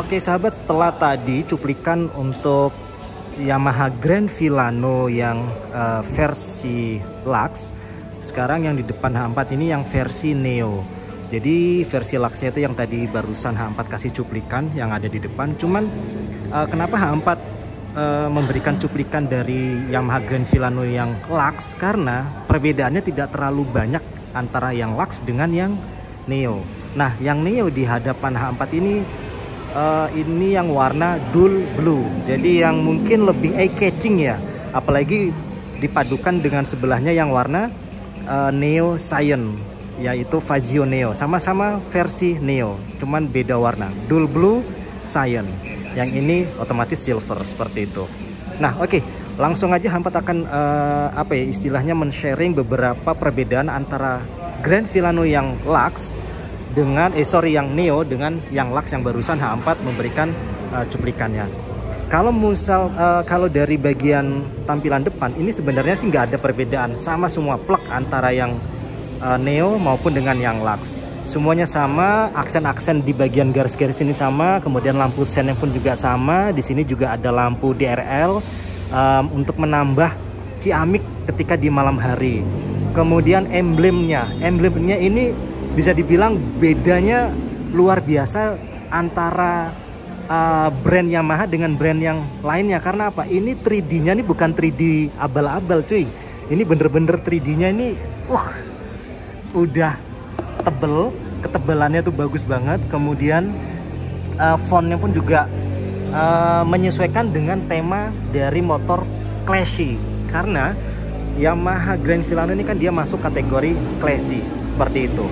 Oke sahabat, setelah tadi cuplikan untuk Yamaha Grand Filano yang versi Lux, sekarang yang di depan H4 ini yang versi Neo. Jadi versi Luxnya itu yang tadi barusan H4 kasih cuplikan yang ada di depan. Cuman kenapa H4 memberikan cuplikan dari Yamaha Grand Filano yang Lux? Karena perbedaannya tidak terlalu banyak antara yang Lux dengan yang Neo. Nah, yang Neo di hadapan H4 ini yang warna dual blue, jadi yang mungkin lebih eye catching ya, apalagi dipadukan dengan sebelahnya yang warna Neo Cyan, yaitu Fazio Neo. Sama-sama versi Neo, cuman beda warna, dual blue Cyan. Yang ini otomatis silver seperti itu. Nah, oke, langsung aja H4 akan istilahnya men-sharing beberapa perbedaan antara Grand Filano yang Lux dengan yang Neo dengan yang Lux yang barusan H4 memberikan cuplikannya. Kalau dari bagian tampilan depan ini sebenarnya sih nggak ada perbedaan, sama semua plug antara yang Neo maupun dengan yang Lux. Semuanya sama, aksen-aksen di bagian garis-garis ini sama, kemudian lampu sen pun juga sama. Di sini juga ada lampu DRL untuk menambah ciamik ketika di malam hari. Kemudian emblemnya ini bisa dibilang bedanya luar biasa antara brand Yamaha dengan brand yang lainnya. Karena apa? Ini 3D-nya ini bukan 3D abal-abal cuy. Ini bener-bener 3D-nya ini udah tebel, ketebalannya tuh bagus banget. Kemudian fontnya pun juga menyesuaikan dengan tema dari motor classy. Karena Yamaha Grand Filano ini kan dia masuk kategori classy seperti itu.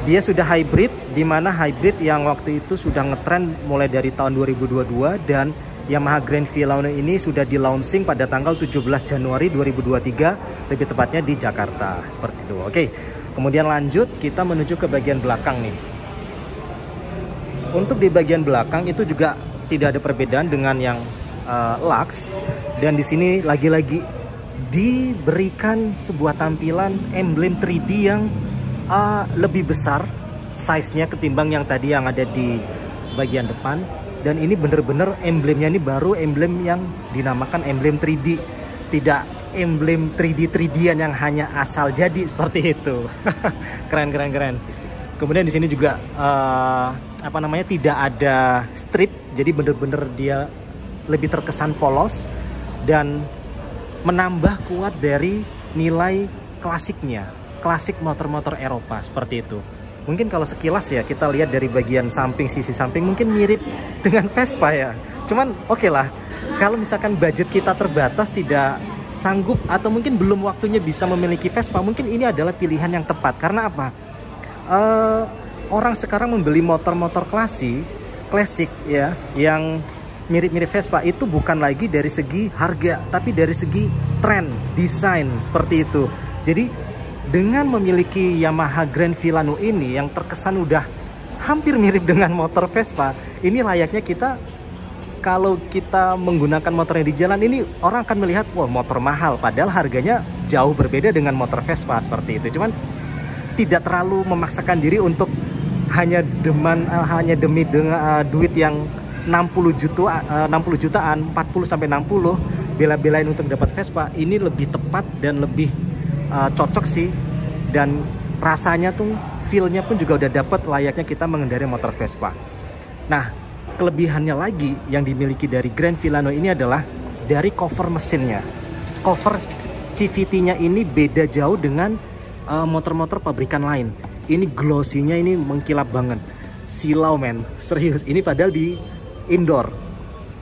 Dia sudah hybrid, dimana hybrid yang waktu itu sudah ngetrend mulai dari tahun 2022, dan Yamaha Grand Filano ini sudah di launching pada tanggal 17 Januari 2023, lebih tepatnya di Jakarta seperti itu. Oke, kemudian lanjut kita menuju ke bagian belakang nih. Untuk di bagian belakang itu juga tidak ada perbedaan dengan yang Lux, dan di sini lagi-lagi diberikan sebuah tampilan emblem 3D yang lebih besar size-nya ketimbang yang tadi yang ada di bagian depan. Dan ini bener-bener emblemnya ini baru emblem yang dinamakan emblem 3D, tidak emblem 3D-3D-an yang hanya asal jadi seperti itu. Keren. Kemudian di sini juga tidak ada strip, jadi bener-bener dia lebih terkesan polos dan menambah kuat dari nilai klasiknya, klasik motor-motor Eropa seperti itu. Mungkin kalau sekilas ya kita lihat dari bagian samping, sisi samping mungkin mirip dengan Vespa ya. Cuman oke lah, kalau misalkan budget kita terbatas, tidak sanggup atau mungkin belum waktunya bisa memiliki Vespa, mungkin ini adalah pilihan yang tepat. Karena apa? Orang sekarang membeli motor-motor klasik ya, yang mirip-mirip Vespa itu bukan lagi dari segi harga, tapi dari segi tren, desain seperti itu. Jadi dengan memiliki Yamaha Grand Filano ini yang terkesan udah hampir mirip dengan motor Vespa, ini layaknya kita, kalau kita menggunakan motornya di jalan ini, orang akan melihat wah motor mahal, padahal harganya jauh berbeda dengan motor Vespa seperti itu. Cuman tidak terlalu memaksakan diri untuk hanya demi duit yang 60 jutaan, 40 sampai 60, bela-belain untuk dapat Vespa. Ini lebih tepat dan lebih cocok sih, dan rasanya tuh feel-nya pun juga udah dapat layaknya kita mengendarai motor Vespa. Nah, kelebihannya lagi yang dimiliki dari Grand Filano ini adalah dari cover mesinnya. Cover CVT-nya ini beda jauh dengan motor-motor pabrikan lain. Ini glossy-nya ini mengkilap banget. Silau men, serius. Ini padahal di indoor.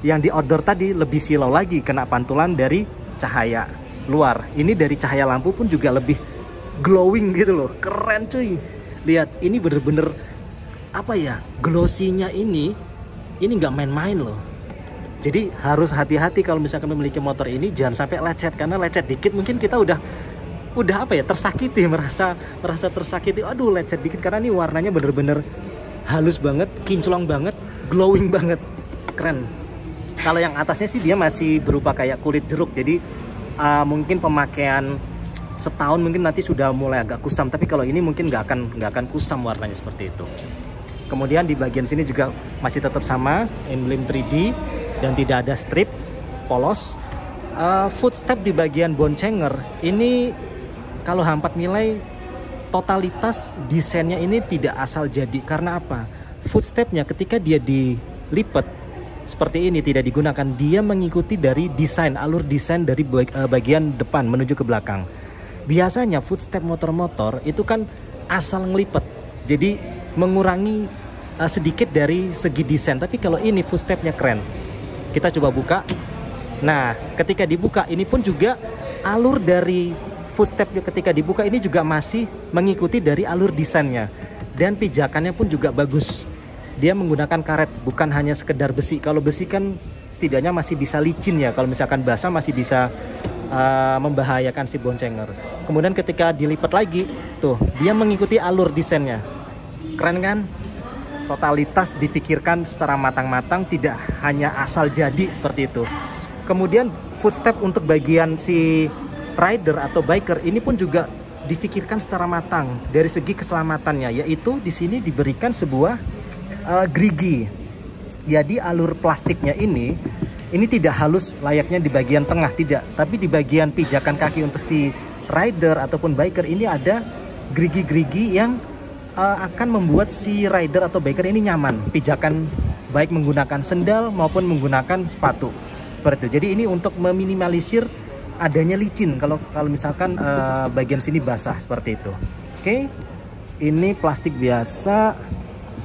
Yang di outdoor tadi lebih silau lagi, kena pantulan dari cahaya luar. Ini dari cahaya lampu pun juga lebih glowing gitu loh. Keren cuy. Lihat, ini bener-bener glossy-nya ini nggak main-main loh. Jadi harus hati-hati kalau misalkan memiliki motor ini, jangan sampai lecet, karena lecet dikit mungkin kita udah tersakiti, merasa tersakiti. Aduh, lecet dikit, karena ini warnanya bener-bener halus banget, kinclong banget, glowing banget. Keren. Kalau yang atasnya sih dia masih berupa kayak kulit jeruk, jadi mungkin pemakaian setahun mungkin nanti sudah mulai agak kusam, tapi kalau ini mungkin nggak akan kusam warnanya seperti itu. Kemudian di bagian sini juga masih tetap sama, emblem 3D dan tidak ada strip polos. Footstep di bagian boncenger ini kalau H4 nilai totalitas desainnya ini tidak asal jadi. Karena apa? Footstepnya ketika dia dilipat seperti ini tidak digunakan, dia mengikuti dari desain, alur desain dari bagian depan menuju ke belakang. Biasanya footstep motor-motor itu kan asal ngelipet, jadi mengurangi sedikit dari segi desain. Tapi kalau ini footstepnya keren. Kita coba buka. Nah, ketika dibuka ini pun juga alur dari footstepnya ketika dibuka ini juga masih mengikuti dari alur desainnya. Dan pijakannya pun juga bagus. Dia menggunakan karet, bukan hanya sekedar besi. Kalau besi kan setidaknya masih bisa licin ya. Kalau misalkan basah masih bisa membahayakan si boncenger. Kemudian ketika dilipat lagi, tuh dia mengikuti alur desainnya. Keren kan? Totalitas dipikirkan secara matang-matang, tidak hanya asal jadi seperti itu. Kemudian footstep untuk bagian si rider atau biker ini pun juga dipikirkan secara matang dari segi keselamatannya, yaitu di sini diberikan sebuah gerigi. Jadi alur plastiknya ini tidak halus layaknya di bagian tengah, tidak, tapi di bagian pijakan kaki untuk si rider ataupun biker ini ada gerigi-gerigi yang akan membuat si rider atau biker ini nyaman pijakan, baik menggunakan sendal maupun menggunakan sepatu seperti itu. Jadi ini untuk meminimalisir adanya licin kalau misalkan bagian sini basah seperti itu. Oke, ini plastik biasa.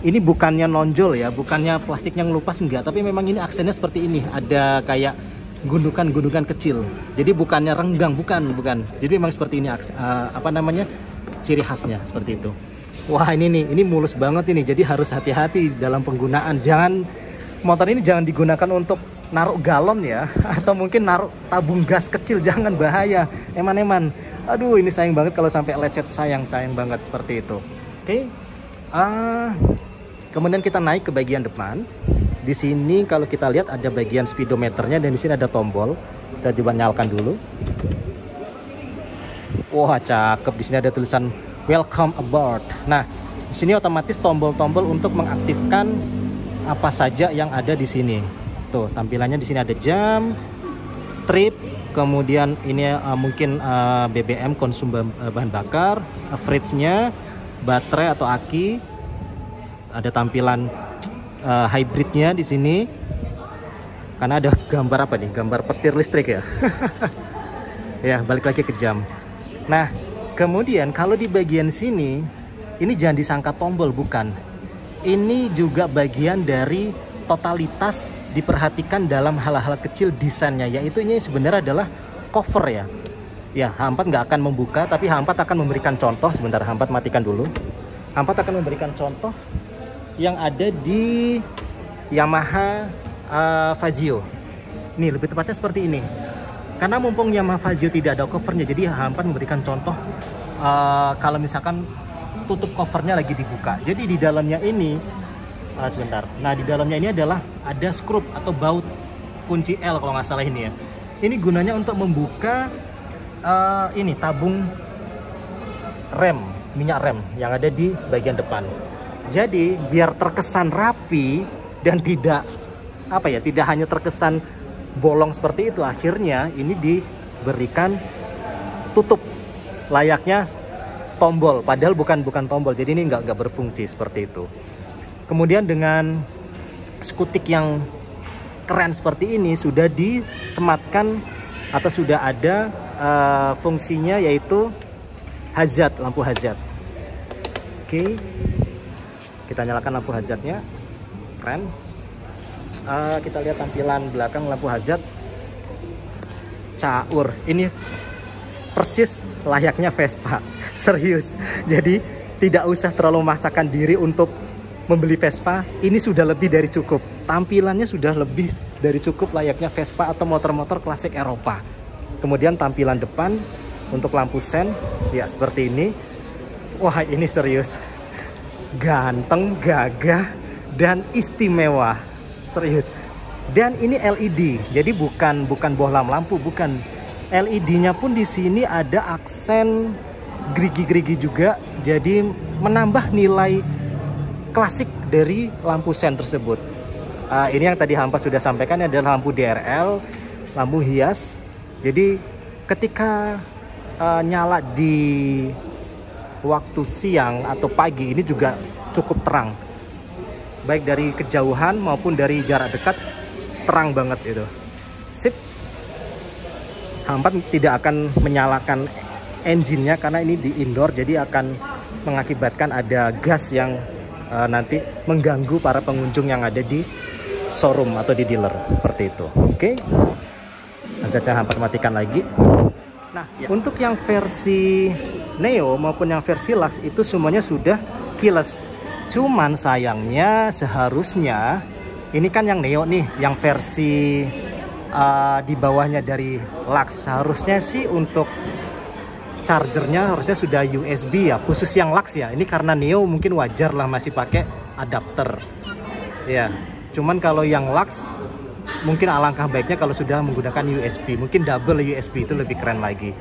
Ini bukannya nonjol ya, bukannya plastiknya ngelupas, enggak, tapi memang ini aksennya seperti ini. Ada kayak gundukan-gundukan kecil. Jadi bukannya renggang, bukan. Jadi memang seperti ini ciri khasnya seperti itu. Wah, ini mulus banget ini. Jadi harus hati-hati dalam penggunaan. Motor ini jangan digunakan untuk naruh galon ya, atau mungkin naruh tabung gas kecil, jangan, bahaya. Eman-eman. Aduh, ini sayang banget kalau sampai lecet, sayang banget seperti itu. Oke. Kemudian kita naik ke bagian depan. Di sini kalau kita lihat ada bagian speedometernya dan di sini ada tombol. Kita coba nyalakan dulu. Wah, cakep. Di sini ada tulisan welcome aboard. Nah, di sini otomatis tombol-tombol untuk mengaktifkan apa saja yang ada di sini. Tuh, tampilannya di sini ada jam, trip, kemudian ini mungkin BBM konsum bahan bakar, average-nya, baterai atau aki. Ada tampilan hybridnya di sini. Karena ada gambar apa nih? Gambar petir listrik ya. Ya, balik lagi ke jam. Nah, kemudian kalau di bagian sini, ini jangan disangka tombol, bukan. Ini juga bagian dari totalitas diperhatikan dalam hal-hal kecil desainnya, yaitu ini sebenarnya adalah cover ya. Ya, H4 nggak akan membuka, tapi H4 akan memberikan contoh. Sebentar, H4 matikan dulu. H4 akan memberikan contoh yang ada di Yamaha Fazio. Nih, lebih tepatnya seperti ini. Karena mumpung Yamaha Fazio tidak ada covernya, jadi H4 memberikan contoh kalau misalkan tutup covernya lagi dibuka. Jadi di dalamnya ini, sebentar. Nah, di dalamnya ini adalah ada skrup atau baut kunci L kalau nggak salah ini ya. Ini gunanya untuk membuka ini tabung rem, minyak rem yang ada di bagian depan. Jadi biar terkesan rapi dan tidak tidak hanya terkesan bolong seperti itu, akhirnya ini diberikan tutup layaknya tombol, padahal bukan tombol. Jadi ini nggak berfungsi seperti itu. Kemudian dengan skutik yang keren seperti ini sudah disematkan atau sudah ada fungsinya, yaitu hazard, lampu hazard. Oke. Kita nyalakan lampu hazardnya, keren. Kita lihat tampilan belakang lampu hazard, caur. Ini persis layaknya Vespa, serius. Jadi tidak usah terlalu memaksakan diri untuk membeli Vespa. Ini sudah lebih dari cukup. Tampilannya sudah lebih dari cukup layaknya Vespa atau motor-motor klasik Eropa. Kemudian tampilan depan untuk lampu sen, ya seperti ini. Wah, ini serius. Ganteng, gagah, dan istimewa, serius. Dan ini LED, jadi bukan bohlam lampu, bukan. LED-nya pun di sini ada aksen gerigi-gerigi juga, jadi menambah nilai klasik dari lampu sen tersebut. Ini yang tadi Hampa sudah sampaikan adalah lampu DRL, lampu hias. Jadi ketika nyala di waktu siang atau pagi ini juga cukup terang. Baik dari kejauhan maupun dari jarak dekat terang banget itu. Sip. Hampa tidak akan menyalakan engine-nya karena ini di indoor, jadi akan mengakibatkan ada gas yang nanti mengganggu para pengunjung yang ada di showroom atau di dealer seperti itu. Oke. Saja Hampa matikan lagi. Nah, untuk yang versi Neo maupun yang versi Lux itu semuanya sudah keyless. Cuman sayangnya seharusnya ini kan yang Neo nih, yang versi di bawahnya dari Lux. Seharusnya sih untuk chargernya harusnya sudah USB ya, khusus yang Lux ya. Ini karena Neo mungkin wajar lah masih pakai adapter. Ya, cuman kalau yang Lux mungkin alangkah baiknya kalau sudah menggunakan USB, mungkin double USB itu lebih keren lagi.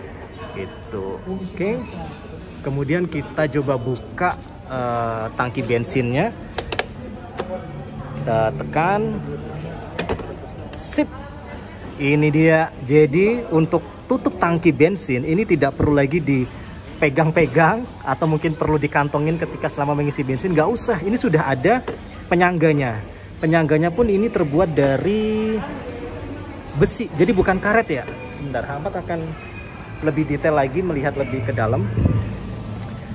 Gitu. Oke. Kemudian kita coba buka tangki bensinnya. Kita tekan. Sip. Ini dia. Jadi untuk tutup tangki bensin ini tidak perlu lagi dipegang-pegang atau mungkin perlu dikantongin ketika selama mengisi bensin. Nggak usah. Ini sudah ada penyangganya. Penyangganya pun ini terbuat dari besi. Jadi bukan karet ya. Sebentar, Hampa akan lebih detail lagi melihat lebih ke dalam.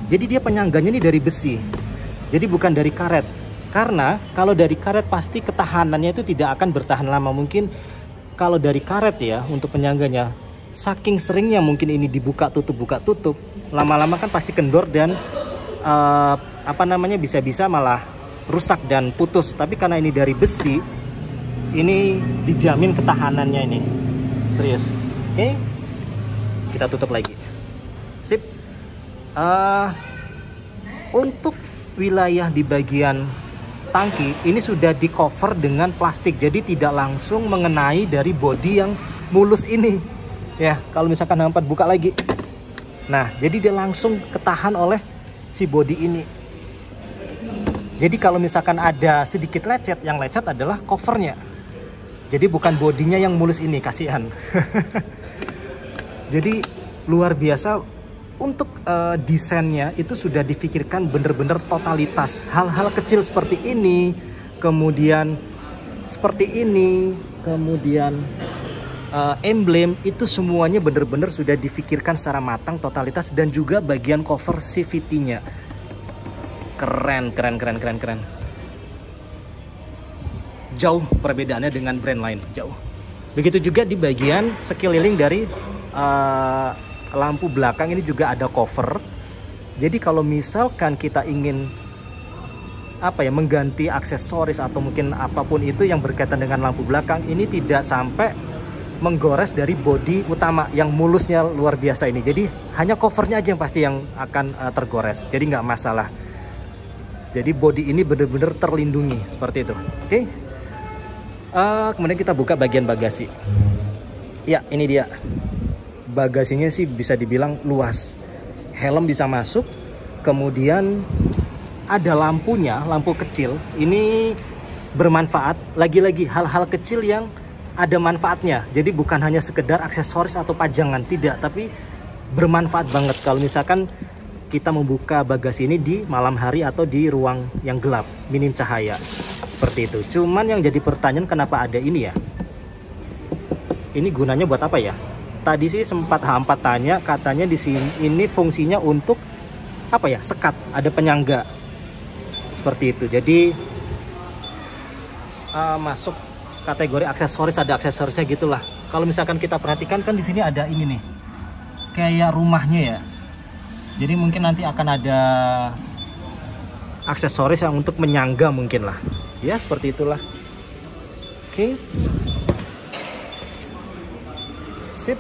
Jadi dia penyangganya ini dari besi. Jadi bukan dari karet. Karena kalau dari karet pasti ketahanannya itu tidak akan bertahan lama. Mungkin kalau dari karet ya untuk penyangganya, saking seringnya mungkin ini dibuka tutup, lama-lama kan pasti kendor dan bisa-bisa malah rusak dan putus. Tapi karena ini dari besi, ini dijamin ketahanannya ini. Serius. Oke. Kita tutup lagi. Sip. Untuk wilayah di bagian tangki ini sudah di cover dengan plastik, jadi tidak langsung mengenai dari bodi yang mulus ini ya. Kalau misalkan Hampa buka lagi, nah jadi dia langsung ketahan oleh si bodi ini. Jadi kalau misalkan ada sedikit lecet, yang lecet adalah covernya, jadi bukan bodinya yang mulus ini, kasihan. Jadi luar biasa. Untuk desainnya itu sudah difikirkan bener-bener totalitas. Hal-hal kecil seperti ini, kemudian seperti ini, kemudian emblem itu semuanya bener-bener sudah difikirkan secara matang, totalitas, dan juga bagian cover CVT-nya. Keren. Jauh perbedaannya dengan brand lain, jauh. Begitu juga di bagian sekeliling dari lampu belakang ini juga ada cover. Jadi kalau misalkan kita ingin mengganti aksesoris atau mungkin apapun itu yang berkaitan dengan lampu belakang, ini tidak sampai menggores dari bodi utama yang mulusnya luar biasa ini. Jadi hanya covernya aja yang pasti yang akan tergores. Jadi nggak masalah. Jadi bodi ini benar-benar terlindungi seperti itu. Oke. Kemudian kita buka bagian bagasi. Ya, ini dia. Bagasinya sih bisa dibilang luas. Helm bisa masuk. Kemudian ada lampunya, lampu kecil. Ini bermanfaat. Lagi-lagi hal-hal kecil yang ada manfaatnya. Jadi bukan hanya sekedar aksesoris atau pajangan, tidak, tapi bermanfaat banget kalau misalkan kita membuka bagasi ini di malam hari atau di ruang yang gelap, minim cahaya. Seperti itu. Cuman yang jadi pertanyaan, kenapa ada ini ya? Ini gunanya buat apa ya? Tadi sih sempat Hampa tanya, katanya di sini ini fungsinya untuk apa ya? Sekat, ada penyangga. Seperti itu. Jadi masuk kategori aksesoris, ada aksesorisnya gitulah. Kalau misalkan kita perhatikan kan di sini ada ini nih. Kayak rumahnya ya. Jadi mungkin nanti akan ada aksesoris yang untuk menyangga mungkin lah. Ya, seperti itulah. Oke. Sip.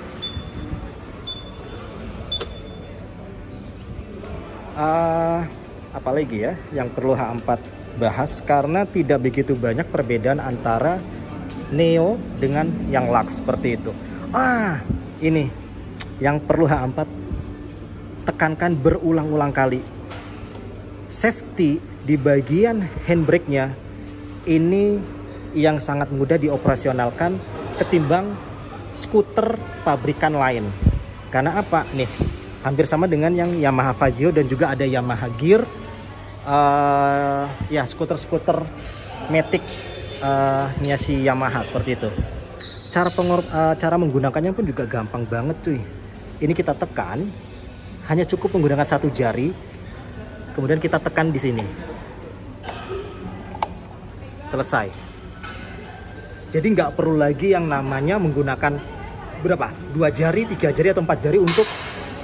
Apalagi ya yang perlu H4 bahas, karena tidak begitu banyak perbedaan antara Neo dengan yang Lux seperti itu. Ini yang perlu H4 tekankan berulang-ulang kali. Safety di bagian handbrake-nya ini yang sangat mudah dioperasionalkan ketimbang skuter pabrikan lain. Karena apa? Nih, hampir sama dengan yang Yamaha Fazio dan juga ada Yamaha Gear. Ya, skuter-skuter Matic nya si Yamaha seperti itu. Cara menggunakannya pun juga gampang banget cuy. Ini kita tekan, hanya cukup menggunakan satu jari. Kemudian kita tekan di sini. Selesai. Jadi nggak perlu lagi yang namanya menggunakan berapa? 2 jari, 3 jari atau 4 jari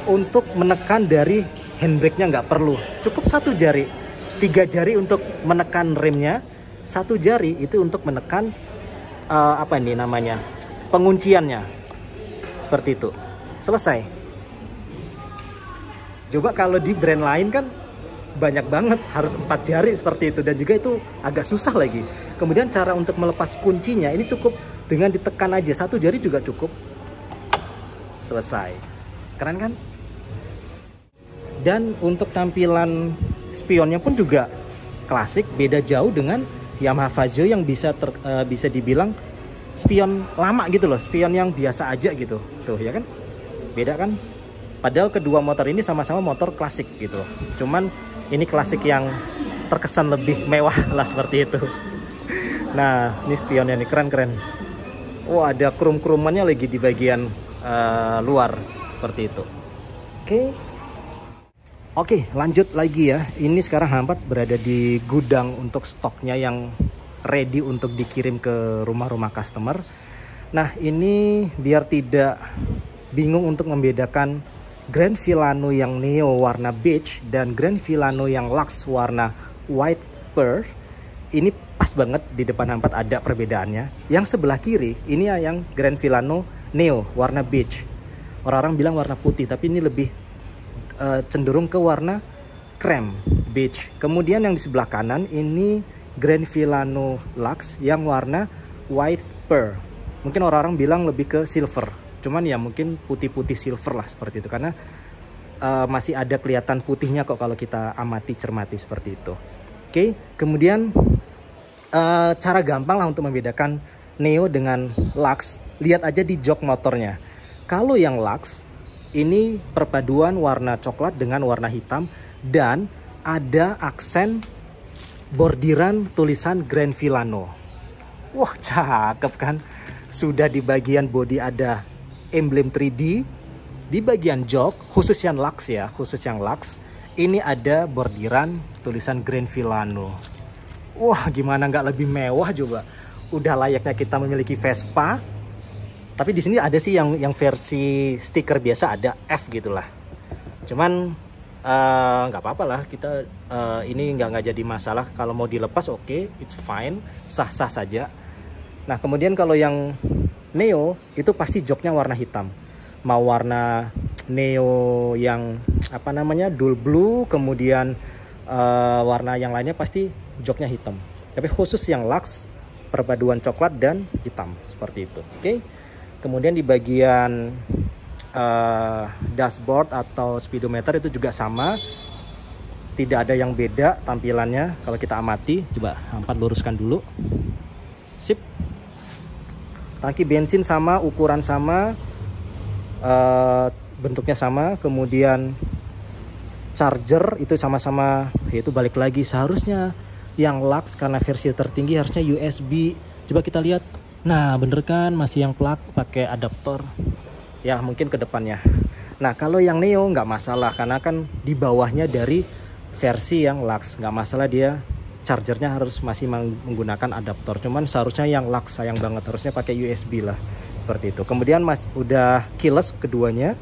untuk menekan dari handbrake-nya, nggak perlu. Cukup satu jari. 3 jari untuk menekan remnya, 1 jari itu untuk menekan apa ini namanya? Pengunciannya. Seperti itu. Selesai. Coba kalau di brand lain kan banyak banget, harus 4 jari seperti itu, dan juga itu agak susah lagi. Kemudian cara untuk melepas kuncinya ini cukup dengan ditekan aja, 1 jari juga cukup. Selesai. Keren kan? Dan untuk tampilan spionnya pun juga klasik, beda jauh dengan Yamaha Fazio yang bisa dibilang spion lama gitu loh, spion yang biasa aja gitu. Tuh ya kan? Beda kan? Padahal kedua motor ini sama-sama motor klasik gitu loh. Cuman ini klasik yang terkesan lebih mewah lah seperti itu. Nah, ini spionnya nih keren-keren. Oh, ada krum-krumannya lagi di bagian luar seperti itu. Oke, lanjut lagi ya. Ini sekarang Hampat berada di gudang untuk stoknya yang ready untuk dikirim ke rumah-rumah customer. Nah, ini biar tidak bingung untuk membedakan Grand Filano yang Neo warna beige dan Grand Filano yang Lux warna white pearl, ini pas banget di depan Hampat ada perbedaannya. Yang sebelah kiri ini yang Grand Filano Neo warna beige. Orang-orang bilang warna putih, tapi ini lebih cenderung ke warna krem beige. Kemudian yang di sebelah kanan ini Grand Filano Lux yang warna white pearl. Mungkin orang-orang bilang lebih ke silver. Cuman ya mungkin putih-putih silver lah seperti itu, karena masih ada kelihatan putihnya kok kalau kita amati cermati seperti itu. Oke, kemudian cara gampang lah untuk membedakan Neo dengan Lux, lihat aja di jok motornya. Kalau yang Lux ini perpaduan warna coklat dengan warna hitam dan ada aksen bordiran tulisan Grand Filano. Wah, cakep kan? Sudah di bagian bodi ada emblem 3D, di bagian jok khusus yang Lux ya, khusus yang Lux ini ada bordiran tulisan Grand Filano. Wah, gimana nggak lebih mewah coba? Udah layaknya kita memiliki Vespa. Tapi di sini ada sih yang versi stiker biasa ada F gitulah. Cuman nggak apa-apa lah, kita ini nggak jadi masalah. Kalau mau dilepas oke, it's fine, sah-sah saja. Nah, kemudian kalau yang Neo itu pasti joknya warna hitam. Mau warna Neo yang apa namanya dual blue, kemudian warna yang lainnya pasti joknya hitam. Tapi khusus yang Lux perpaduan coklat dan hitam seperti itu. Oke. Kemudian di bagian dashboard atau speedometer itu juga sama. Tidak ada yang beda tampilannya kalau kita amati. Coba Hampat luruskan dulu. Sip. Tangki bensin sama, ukuran sama, bentuknya sama. Kemudian charger itu sama-sama, yaitu balik lagi seharusnya yang Lux karena versi tertinggi harusnya USB. Coba kita lihat. Nah, bener kan, masih yang plug pakai adaptor. Ya, mungkin ke depannya. Nah, kalau yang Neo nggak masalah karena kan di bawahnya dari versi yang Lux. Nggak masalah dia chargernya harus masih menggunakan adaptor. Cuman seharusnya yang Lux sayang banget harusnya pakai USB lah. Seperti itu. Kemudian udah keyless keduanya.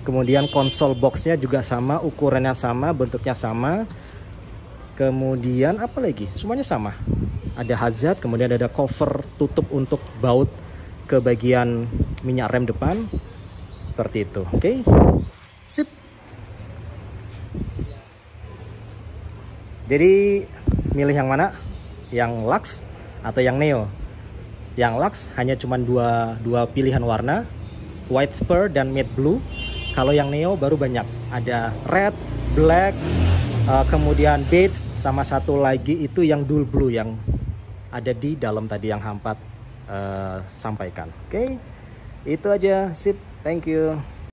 Kemudian konsol boxnya juga sama, ukurannya sama, bentuknya sama. Kemudian apa lagi? Semuanya sama. Ada hazard, kemudian ada cover tutup untuk baut ke bagian minyak rem depan. Seperti itu. Oke. Sip. Jadi milih yang mana? Yang Lux atau yang Neo? Yang Lux hanya cuma dua pilihan warna, white pearl dan matte blue. Kalau yang Neo baru banyak, ada red, black, kemudian beige, sama satu lagi itu yang dual blue yang ada di dalam tadi yang Hampat sampaikan. Oke, itu aja, sip, thank you.